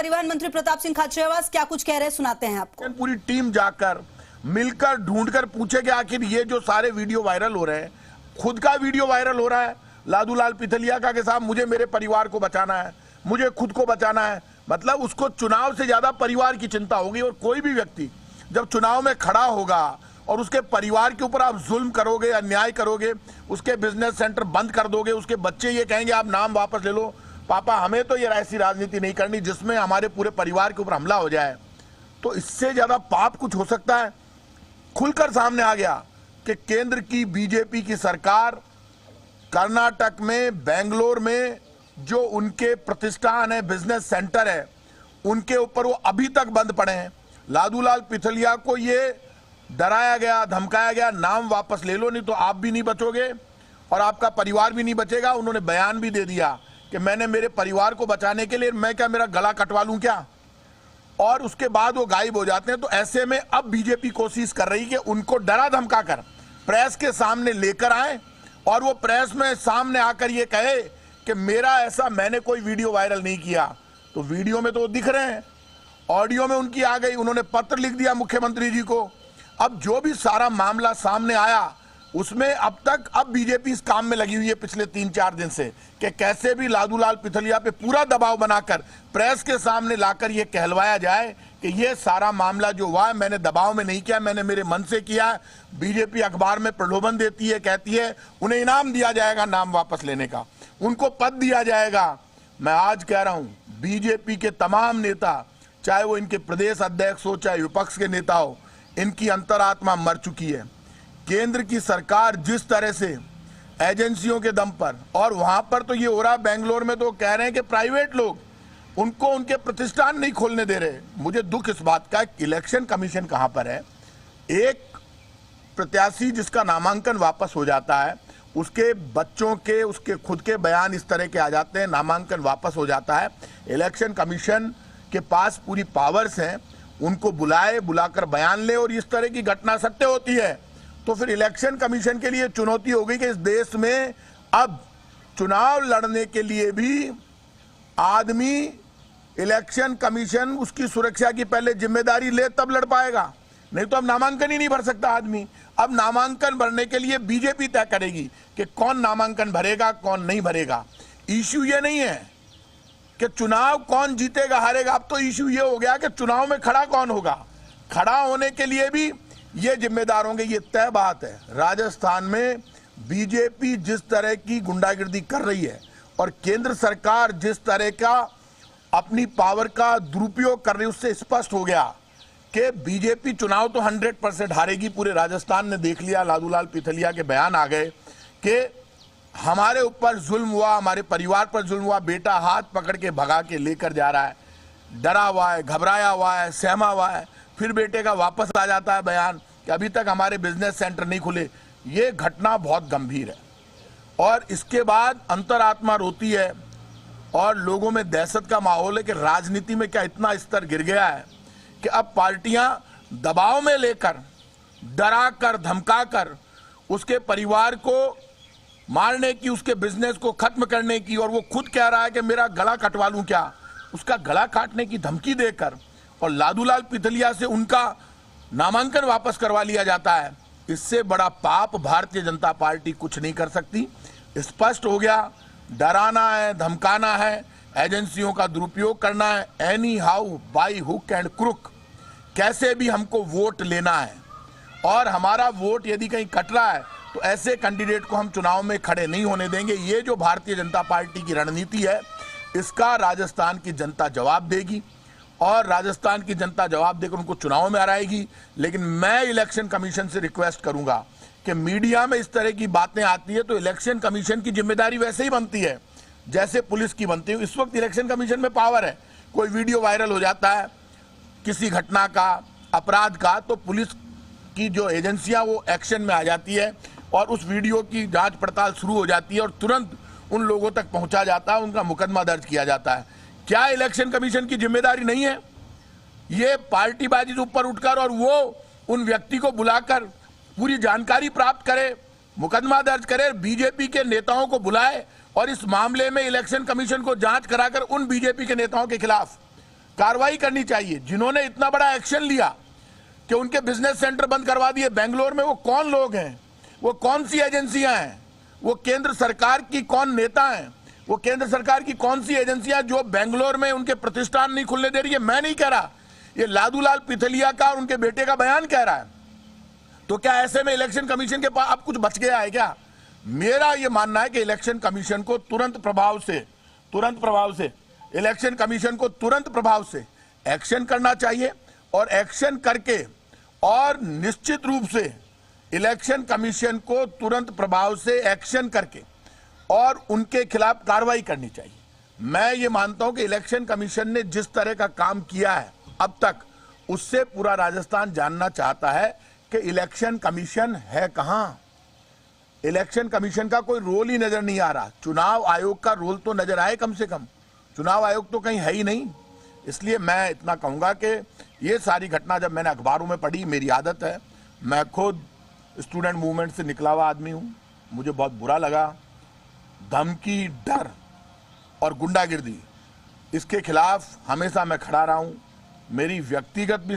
परिवहन मंत्री प्रताप सिंह खाचरियावास क्या कुछ कह रहे हैं, सुनाते हैं आपको। पूरी टीम जाकर मिलकर ढूंढकर पूछे कि आखिर ये जो सारे वीडियो वायरल हो रहे हैं, खुद का वीडियो वायरल हो रहा है लादूलाल पिथलिया का कि साहब मुझे मेरे परिवार को बचाना है, मुझे खुद को बचाना है। मतलब उसको चुनाव से ज्यादा परिवार की चिंता होगी। और कोई भी व्यक्ति जब चुनाव में खड़ा होगा और उसके परिवार के ऊपर आप जुल्म करोगे, अन्याय करोगे, उसके बिजनेस सेंटर बंद कर दोगे, उसके बच्चे ये कहेंगे आप नाम वापस ले लो, पापा हमें तो ये ऐसी राजनीति नहीं करनी जिसमें हमारे पूरे परिवार के ऊपर हमला हो जाए, तो इससे ज्यादा पाप कुछ हो सकता है। खुलकर सामने आ गया कि केंद्र की बीजेपी की सरकार कर्नाटक में, बेंगलोर में जो उनके प्रतिष्ठान है, बिजनेस सेंटर है, उनके ऊपर वो अभी तक बंद पड़े हैं। लादूलाल पिथलिया को ये डराया गया, धमकाया गया, नाम वापस ले लो नहीं तो आप भी नहीं बचोगे और आपका परिवार भी नहीं बचेगा। उन्होंने बयान भी दे दिया कि मैंने मेरे परिवार को बचाने के लिए मैं क्या मेरा गला कटवा लूं क्या, और उसके बाद वो गायब हो जाते हैं। तो ऐसे में अब बीजेपी कोशिश कर रही कि उनको डरा धमका कर प्रेस के सामने लेकर आए और वो प्रेस में सामने आकर ये कहे कि मेरा ऐसा, मैंने कोई वीडियो वायरल नहीं किया। तो वीडियो में तो वो दिख रहे हैं, ऑडियो में उनकी आ गई, उन्होंने पत्र लिख दिया मुख्यमंत्री जी को। अब जो भी सारा मामला सामने आया उसमें अब बीजेपी इस काम में लगी हुई है पिछले 3-4 दिन से कि कैसे भी लादूलाल पिथलिया पे पूरा दबाव बनाकर प्रेस के सामने लाकर ये कहलवाया जाए कि ये सारा मामला जो हुआ है मैंने दबाव में नहीं किया, मैंने मेरे मन से किया। बीजेपी अखबार में प्रलोभन देती है, कहती है उन्हें इनाम दिया जाएगा नाम वापस लेने का, उनको पद दिया जाएगा। मैं आज कह रहा हूं बीजेपी के तमाम नेता, चाहे वो इनके प्रदेश अध्यक्ष हो, चाहे विपक्ष के नेता हो, इनकी अंतरात्मा मर चुकी है। केंद्र की सरकार जिस तरह से एजेंसियों के दम पर, और वहां पर तो ये हो रहा, बेंगलोर में तो कह रहे हैं कि प्राइवेट लोग उनको उनके प्रतिष्ठान नहीं खोलने दे रहे। मुझे दुख इस बात का, इलेक्शन कमीशन कहां पर है? एक प्रत्याशी जिसका नामांकन वापस हो जाता है, उसके बच्चों के, उसके खुद के बयान इस तरह के आ जाते हैं, नामांकन वापस हो जाता है। इलेक्शन कमीशन के पास पूरी पावर्स हैं, उनको बुलाकर बयान ले, और इस तरह की घटना सत्य होती है तो फिर इलेक्शन कमीशन के लिए चुनौती होगी कि इस देश में अब चुनाव लड़ने के लिए भी आदमी, इलेक्शन कमीशन उसकी सुरक्षा की पहले जिम्मेदारी ले तब लड़ पाएगा, नहीं तो अब नामांकन ही नहीं भर सकता आदमी। अब नामांकन भरने के लिए बीजेपी तय करेगी कि कौन नामांकन भरेगा, कौन नहीं भरेगा। इश्यू ये नहीं है कि चुनाव कौन जीतेगा हारेगा, अब तो इश्यू ये हो गया कि चुनाव में खड़ा कौन होगा। खड़ा होने के लिए भी ये जिम्मेदार होंगे, ये तय बात है। राजस्थान में बीजेपी जिस तरह की गुंडागिर्दी कर रही है और केंद्र सरकार जिस तरह का अपनी पावर का दुरुपयोग कर रही है, उससे स्पष्ट हो गया कि बीजेपी चुनाव तो 100% हारेगी। पूरे राजस्थान ने देख लिया, लादूलाल पिथलिया के बयान आ गए कि हमारे ऊपर जुल्म हुआ, हमारे परिवार पर जुल्म हुआ, बेटा हाथ पकड़ के भगा के लेकर जा रहा है, डरा हुआ है, घबराया हुआ है, सहमा हुआ है। फिर बेटे का वापस आ जाता है बयान कि अभी तक हमारे बिजनेस सेंटर नहीं खुले। ये घटना बहुत गंभीर है और इसके बाद अंतरात्मा रोती है और लोगों में दहशत का माहौल है कि राजनीति में क्या इतना स्तर गिर गया है कि अब पार्टियां दबाव में लेकर, डरा कर, धमका कर उसके परिवार को मारने की, उसके बिजनेस को खत्म करने की, और वो खुद कह रहा है कि मेरा गला कटवा लूं क्या, उसका गला काटने की धमकी देकर और लादूलाल पिथलिया से उनका नामांकन वापस करवा लिया जाता है। इससे बड़ा पाप भारतीय जनता पार्टी कुछ नहीं कर सकती। स्पष्ट हो गया, डराना है, धमकाना है, एजेंसियों का दुरुपयोग करना है, anyhow, by hook and crook, कैसे भी हमको वोट लेना है। और हमारा वोट यदि कहीं कट रहा है तो ऐसे कैंडिडेट को हम चुनाव में खड़े नहीं होने देंगे। ये जो भारतीय जनता पार्टी की रणनीति है, इसका राजस्थान की जनता जवाब देगी और राजस्थान की जनता जवाब देकर उनको चुनाव में हराएगी। लेकिन मैं इलेक्शन कमीशन से रिक्वेस्ट करूंगा कि मीडिया में इस तरह की बातें आती है तो इलेक्शन कमीशन की जिम्मेदारी वैसे ही बनती है जैसे पुलिस की बनती है। इस वक्त इलेक्शन कमीशन में पावर है, कोई वीडियो वायरल हो जाता है किसी घटना का, अपराध का, तो पुलिस की जो एजेंसियां वो एक्शन में आ जाती है और उस वीडियो की जांच पड़ताल शुरू हो जाती है और तुरंत उन लोगों तक पहुंचा जाता है, उनका मुकदमा दर्ज किया जाता है। क्या इलेक्शन कमीशन की जिम्मेदारी नहीं है ये पार्टीबाजी से ऊपर उठकर और वो उन व्यक्ति को बुलाकर पूरी जानकारी प्राप्त करे, मुकदमा दर्ज करे, बीजेपी के नेताओं को बुलाए और इस मामले में इलेक्शन कमीशन को जांच कराकर उन बीजेपी के नेताओं के खिलाफ कार्रवाई करनी चाहिए। जिन्होंने इतना बड़ा एक्शन लिया कि उनके बिजनेस सेंटर बंद करवा दिए बेंगलोर में, वो कौन लोग हैं, वो कौन सी एजेंसियां हैं, वो केंद्र सरकार की कौन नेता हैं, वो केंद्र सरकार की कौन सी एजेंसियां जो बेंगलोर में उनके प्रतिष्ठान नहीं खुलने दे रही है। मैं नहीं कह रहा, ये लादूलाल पिथलिया का और उनके बेटे का बयान कह रहा है। तो क्या ऐसे में इलेक्शन कमीशन के पास अब कुछ बच गया है क्या? मेरा यह मानना है कि इलेक्शन कमीशन को तुरंत प्रभाव से इलेक्शन कमीशन को तुरंत प्रभाव से एक्शन करना चाहिए, और एक्शन करके और निश्चित रूप से इलेक्शन कमीशन को तुरंत प्रभाव से एक्शन करके और उनके खिलाफ कार्रवाई करनी चाहिए। मैं ये मानता हूं कि इलेक्शन कमीशन ने जिस तरह का काम किया है अब तक, उससे पूरा राजस्थान जानना चाहता है कि इलेक्शन कमीशन है कहां। इलेक्शन कमीशन का कोई रोल ही नजर नहीं आ रहा। चुनाव आयोग का रोल तो नजर आए कम से कम, चुनाव आयोग तो कहीं है ही नहीं। इसलिए मैं इतना कहूंगा कि ये सारी घटना जब मैंने अखबारों में पढ़ी, मेरी आदत है, मैं खुद स्टूडेंट मूवमेंट से निकला हुआ आदमी हूं, मुझे बहुत बुरा लगा। धमकी, डर और गुंडागिर्दी, इसके खिलाफ हमेशा मैं खड़ा रहा हूं। मेरी व्यक्तिगत भी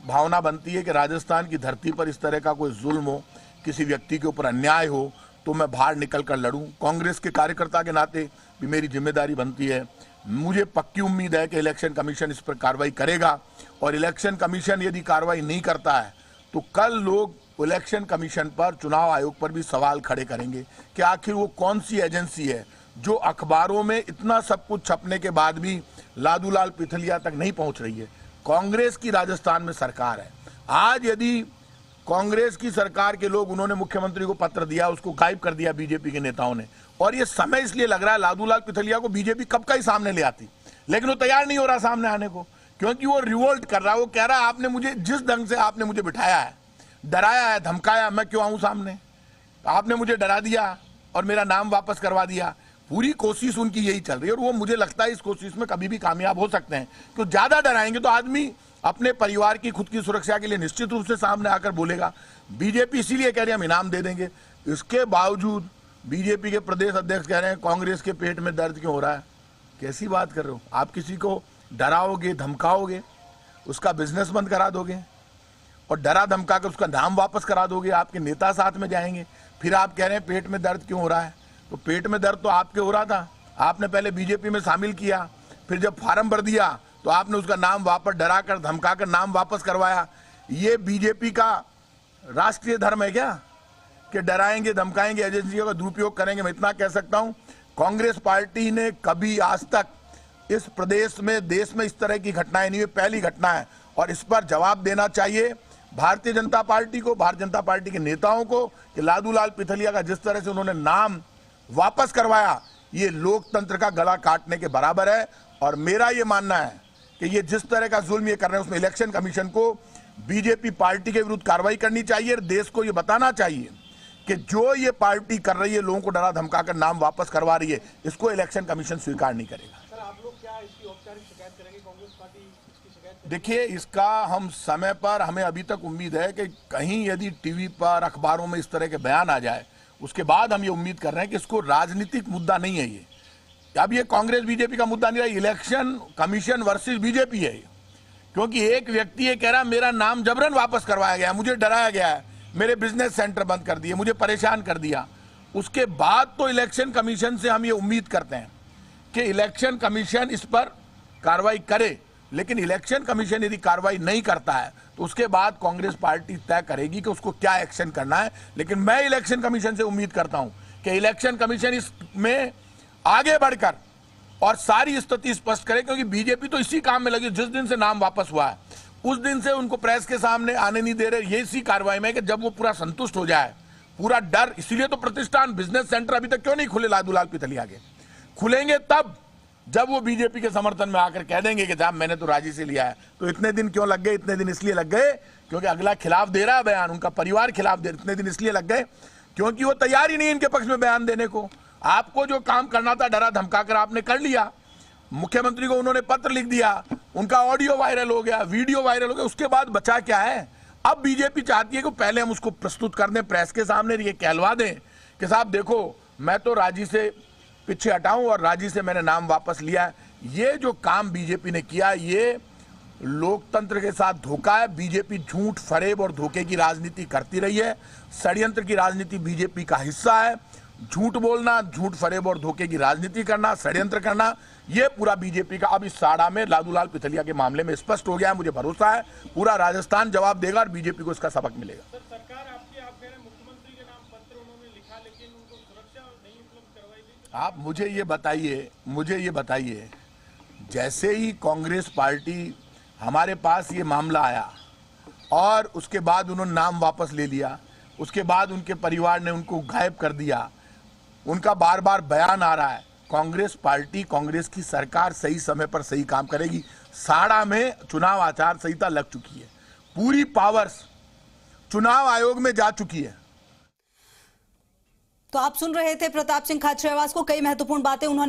भावना बनती है कि राजस्थान की धरती पर इस तरह का कोई जुल्म हो, किसी व्यक्ति के ऊपर अन्याय हो, तो मैं बाहर निकल कर लड़ूं। कांग्रेस के कार्यकर्ता के नाते भी मेरी जिम्मेदारी बनती है। मुझे पक्की उम्मीद है कि इलेक्शन कमीशन इस पर कार्रवाई करेगा, और इलेक्शन कमीशन यदि कार्रवाई नहीं करता है तो कल लोग इलेक्शन कमीशन पर, चुनाव आयोग पर भी सवाल खड़े करेंगे कि आखिर वो कौन सी एजेंसी है जो अखबारों में इतना सब कुछ छपने के बाद भी लादूलाल पिथलिया तक नहीं पहुंच रही है। कांग्रेस की राजस्थान में सरकार है। आज यदि कांग्रेस की सरकार के लोग, उन्होंने मुख्यमंत्री को पत्र दिया, उसको गायब कर दिया बीजेपी के नेताओं ने, और ये समय इसलिए लग रहा है लादूलाल पिथलिया को बीजेपी कब का ही सामने ले आती, लेकिन वो तैयार नहीं हो रहा सामने आने को, क्योंकि वो रिवोल्ट कर रहा है। वो कह रहा है आपने मुझे जिस ढंग से आपने मुझे बिठाया है, डराया है, धमकाया, मैं क्यों आऊं सामने? आपने मुझे डरा दिया और मेरा नाम वापस करवा दिया। पूरी कोशिश उनकी यही चल रही है, और वो मुझे लगता है इस कोशिश में कभी भी कामयाब हो सकते हैं। तो ज्यादा डराएंगे तो आदमी अपने परिवार की, खुद की सुरक्षा के लिए निश्चित रूप से सामने आकर बोलेगा। बीजेपी इसीलिए कह रही है हम इनाम दे देंगे, इसके बावजूद बीजेपी के प्रदेश अध्यक्ष कह रहे हैं कांग्रेस के पेट में दर्द क्यों हो रहा है। कैसी बात कर रहे हो? आप किसी को डराओगे, धमकाओगे, उसका बिजनेस बंद करा दोगे, और डरा धमका कर उसका नाम वापस करा दोगे, आपके नेता साथ में जाएंगे, फिर आप कह रहे हैं पेट में दर्द क्यों हो रहा है। तो पेट में दर्द तो आपके हो रहा था, आपने पहले बीजेपी में शामिल किया, फिर जब फार्म भर दिया तो आपने उसका नाम वापस, डरा कर धमका कर नाम वापस करवाया। ये बीजेपी का राष्ट्रीय धर्म है क्या कि डराएंगे, धमकाएंगे, एजेंसियों का दुरुपयोग करेंगे? मैं इतना कह सकता हूं, कांग्रेस पार्टी ने कभी आज तक इस प्रदेश में, देश में इस तरह की घटनाएं नहीं हुई, पहली घटना है, और इस पर जवाब देना चाहिए भारतीय जनता पार्टी को, भारतीय जनता पार्टी के नेताओं को, कि लादूलाल पिथलिया का जिस तरह से उन्होंने नाम वापस करवाया, ये लोकतंत्र का गला काटने के बराबर है। और मेरा ये मानना है कि ये जिस तरह का जुल्म ये कर रहे हैं, उसमें इलेक्शन कमीशन को बीजेपी पार्टी के विरुद्ध कार्रवाई करनी चाहिए, और देश को ये बताना चाहिए कि जो ये पार्टी कर रही है, लोगों को डरा धमकाकर नाम वापस करवा रही है, इसको इलेक्शन कमीशन स्वीकार नहीं करेगा। सर, आप लोग क्या इसकी औपचारिक शिकायत करेंगे? कांग्रेस पार्टी इसकी शिकायत? देखिए, इसका हम समय पर, हमें अभी तक उम्मीद है कि कहीं यदि टीवी पर, अखबारों में इस तरह के बयान आ जाए, उसके बाद हम ये उम्मीद कर रहे हैं कि इसको राजनीतिक मुद्दा नहीं है ये। अब ये कांग्रेस बीजेपी का मुद्दा नहीं रहा, इलेक्शन कमीशन वर्सेस बीजेपी है। क्योंकि एक व्यक्ति ये कह रहा है मेरा नाम जबरन वापस करवाया गया, मुझे डराया गया है, मेरे बिजनेस सेंटर बंद कर दिए, मुझे परेशान कर दिया। उसके बाद तो इलेक्शन कमीशन से हम ये उम्मीद करते हैं कि इलेक्शन कमीशन इस पर कार्रवाई करे, लेकिन इलेक्शन कमीशन यदि कार्रवाई नहीं करता है तो उसके बाद कांग्रेस पार्टी तय करेगी कि उसको क्या एक्शन करना है। लेकिन मैं इलेक्शन कमीशन से उम्मीद करता हूं कि इलेक्शन कमीशन इसमें आगे बढ़कर और सारी स्थिति स्पष्ट करे, क्योंकि बीजेपी तो इसी काम में लगी। जिस दिन से नाम वापस हुआ है उस दिन से उनको प्रेस के सामने आने नहीं दे रहे। ये इसी कार्रवाई में कि जब वो पूरा संतुष्ट हो जाए, पूरा डर, इसीलिए तो प्रतिष्ठान, बिजनेस सेंटर अभी तक क्यों नहीं खुले लादूलाल पिथलिया के? खुलेंगे तब जब वो बीजेपी के समर्थन में आकर कह देंगे कि साहब मैंने तो राजी से लिया है। तो इतने दिन क्यों लग गए? इतने दिन इसलिए लग गए क्योंकि अगला खिलाफ दे रहा है बयान, उनका परिवार खिलाफ दे। इतने दिन इसलिए लग गए क्योंकि वो तैयार ही नहीं इनके पक्ष में बयान देने को। आपको जो काम करना था डरा धमका कर आपने कर लिया। मुख्यमंत्री को उन्होंने पत्र लिख दिया, उनका ऑडियो वायरल हो गया, वीडियो वायरल हो गया, उसके बाद बचा क्या है? अब बीजेपी चाहती है कि पहले हम उसको प्रस्तुत कर दें प्रेस के सामने, ये कहलवा दें कि साहब देखो मैं तो राजी से पीछे हटाऊं और राजी से मैंने नाम वापस लिया है। ये जो काम बीजेपी ने किया, ये लोकतंत्र के साथ धोखा है। बीजेपी झूठ, फरेब और धोखे की राजनीति करती रही है। षड्यंत्र की राजनीति बीजेपी का हिस्सा है। झूठ बोलना, झूठ, फरेब और धोखे की राजनीति करना, षड्यंत्र करना, ये पूरा बीजेपी का अब इस साड़ा में लालूलाल पिथलिया के मामले में स्पष्ट हो गया है। मुझे भरोसा है पूरा राजस्थान जवाब देगा और बीजेपी को इसका सबक मिलेगा। सर, सरकार आपकी, आप कह रहे हैं मुख्यमंत्री के नाम पत्र उन्होंने लिखा, लेकिन उनको सुरक्षा नहीं उपलब्ध करवाई गई। आप मुझे ये बताइए, जैसे ही कांग्रेस पार्टी हमारे पास ये मामला आया और उसके बाद उन्होंने नाम वापस ले लिया, उसके बाद उनके परिवार ने उनको गायब कर दिया, उनका बार बार बयान आ रहा है, कांग्रेस पार्टी, कांग्रेस की सरकार सही समय पर सही काम करेगी। साड़ा में चुनाव आचार संहिता लग चुकी है, पूरी पावर्स चुनाव आयोग में जा चुकी है। तो आप सुन रहे थे प्रताप सिंह खाचरियावास को, कई महत्वपूर्ण बातें उन्होंने